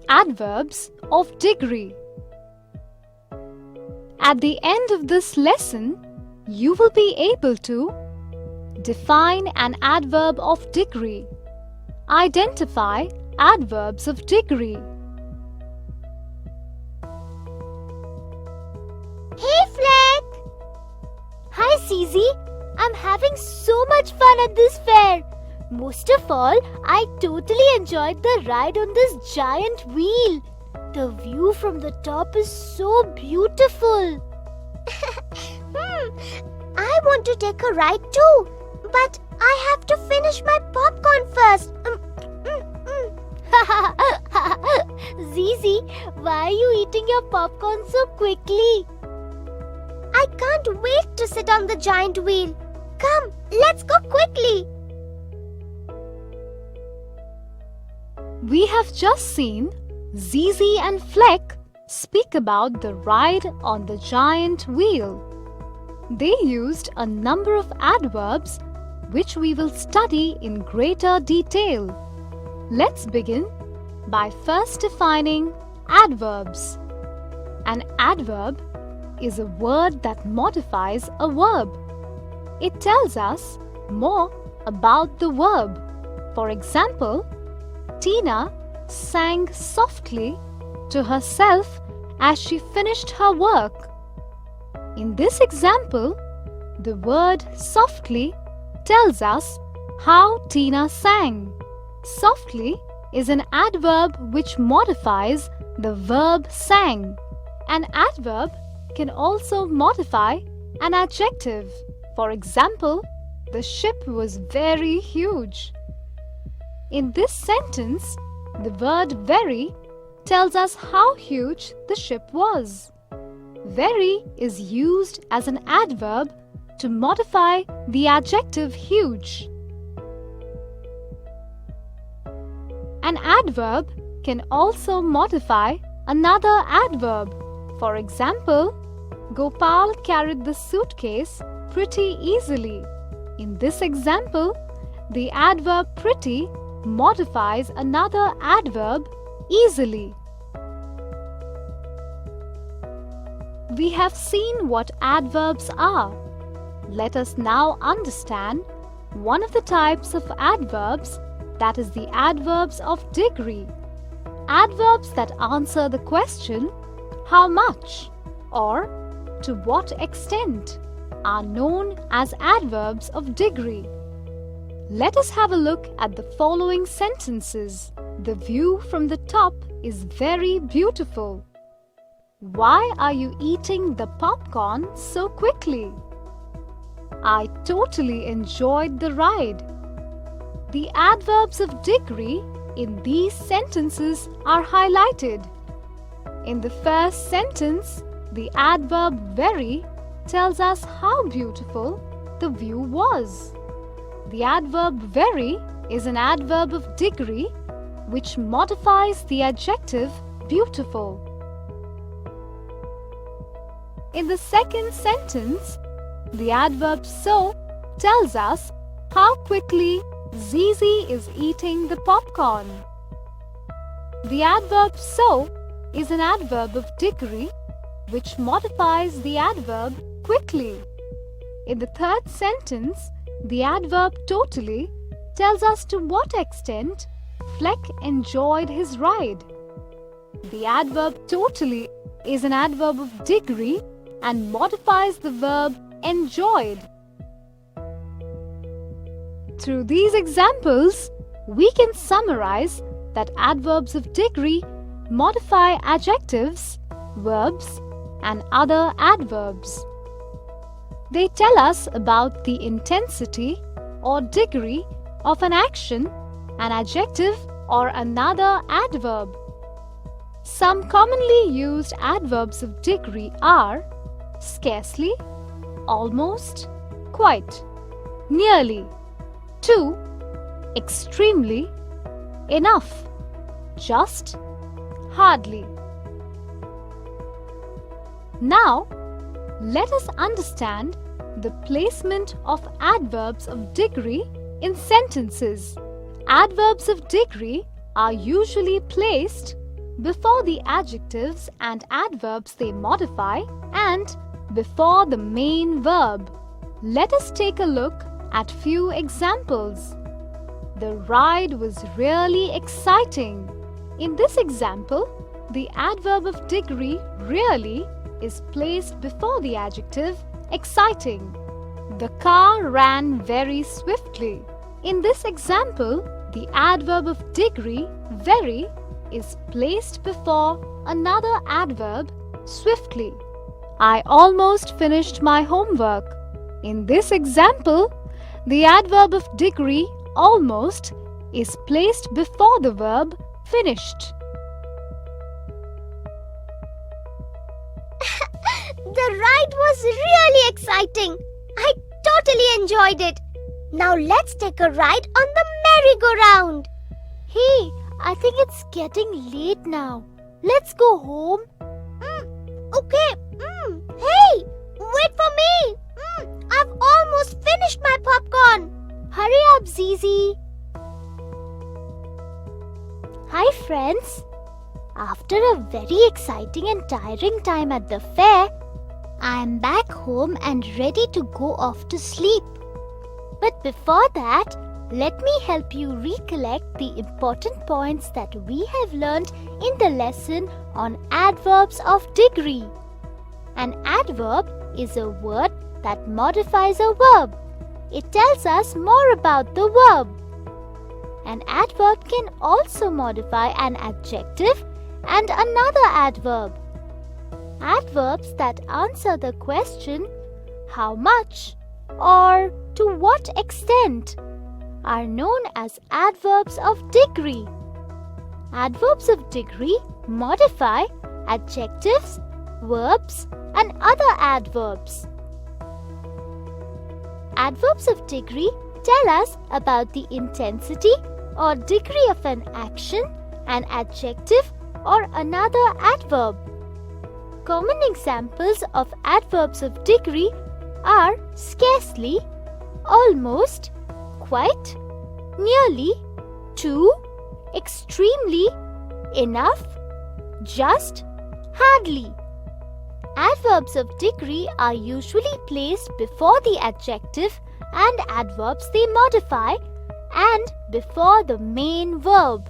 Adverbs of degree. At the end of this lesson, you will be able to define an adverb of degree, identify adverbs of degree. Hey Fleck! Hi Cece! I'm having so much fun at this fair. Most of all, I totally enjoyed the ride on this giant wheel. The view from the top is so beautiful. I want to take a ride too, but I have to finish my popcorn first. Zizi, why are you eating your popcorn so quickly? I can't wait to sit on the giant wheel. Come, let's go quickly. We have just seen Zizi and Fleck speak about the ride on the giant wheel. They used a number of adverbs which we will study in greater detail. Let's begin by first defining adverbs. An adverb is a word that modifies a verb. It tells us more about the verb. For example, Tina sang softly to herself as she finished her work. In this example, the word softly tells us how Tina sang. Softly is an adverb which modifies the verb sang. An adverb can also modify an adjective. For example, the ship was very huge. In this sentence, the word very tells us how huge the ship was. Very is used as an adverb to modify the adjective huge. An adverb can also modify another adverb. For example, Gopal carried the suitcase pretty easily. In this example, the adverb pretty modifies another adverb easily. We have seen what adverbs are. Let us now understand one of the types of adverbs, that is the adverbs of degree. Adverbs that answer the question how much or to what extent are known as adverbs of degree. Let us have a look at the following sentences. The view from the top is very beautiful. Why are you eating the popcorn so quickly? I totally enjoyed the ride. The adverbs of degree in these sentences are highlighted. In the first sentence, the adverb very tells us how beautiful the view was. The adverb very is an adverb of degree which modifies the adjective beautiful. In the second sentence, the adverb so tells us how quickly Zizi is eating the popcorn. The adverb so is an adverb of degree which modifies the adverb quickly. In the third sentence, the adverb totally tells us to what extent Fleck enjoyed his ride. The adverb totally is an adverb of degree and modifies the verb enjoyed. Through these examples, we can summarize that adverbs of degree modify adjectives, verbs, and other adverbs. They tell us about the intensity or degree of an action, an adjective, or another adverb. Some commonly used adverbs of degree are scarcely, almost, quite, nearly, to, extremely, enough, just, hardly. Now, let us understand the placement of adverbs of degree in sentences. Adverbs of degree are usually placed before the adjectives and adverbs they modify, and before the main verb. Let us take a look at few examples. The ride was really exciting. In this example, the adverb of degree really is placed before the adjective exciting. The car ran very swiftly. In this example, the adverb of degree very is placed before another adverb swiftly. I almost finished my homework. In this example, the adverb of degree almost is placed before the verb finished. The ride was really exciting. I totally enjoyed it. Now let's take a ride on the merry-go-round. Hey, I think it's getting late now. Let's go home. Okay. Hey, wait for me. I've almost finished my popcorn. Hurry up, Zizi. Hi, friends. After a very exciting and tiring time at the fair, I am back home and ready to go off to sleep. But before that, let me help you recollect the important points that we have learned in the lesson on adverbs of degree. An adverb is a word that modifies a verb. It tells us more about the verb. An adverb can also modify an adjective and another adverb. Adverbs that answer the question how much or to what extent are known as adverbs of degree. Adverbs of degree modify adjectives, verbs, and other adverbs. Adverbs of degree tell us about the intensity or degree of an action, an adjective, or another adverb. Common examples of adverbs of degree are scarcely, almost, quite, nearly, to, extremely, enough, just, hardly. Adverbs of degree are usually placed before the adjective and adverbs they modify and before the main verb.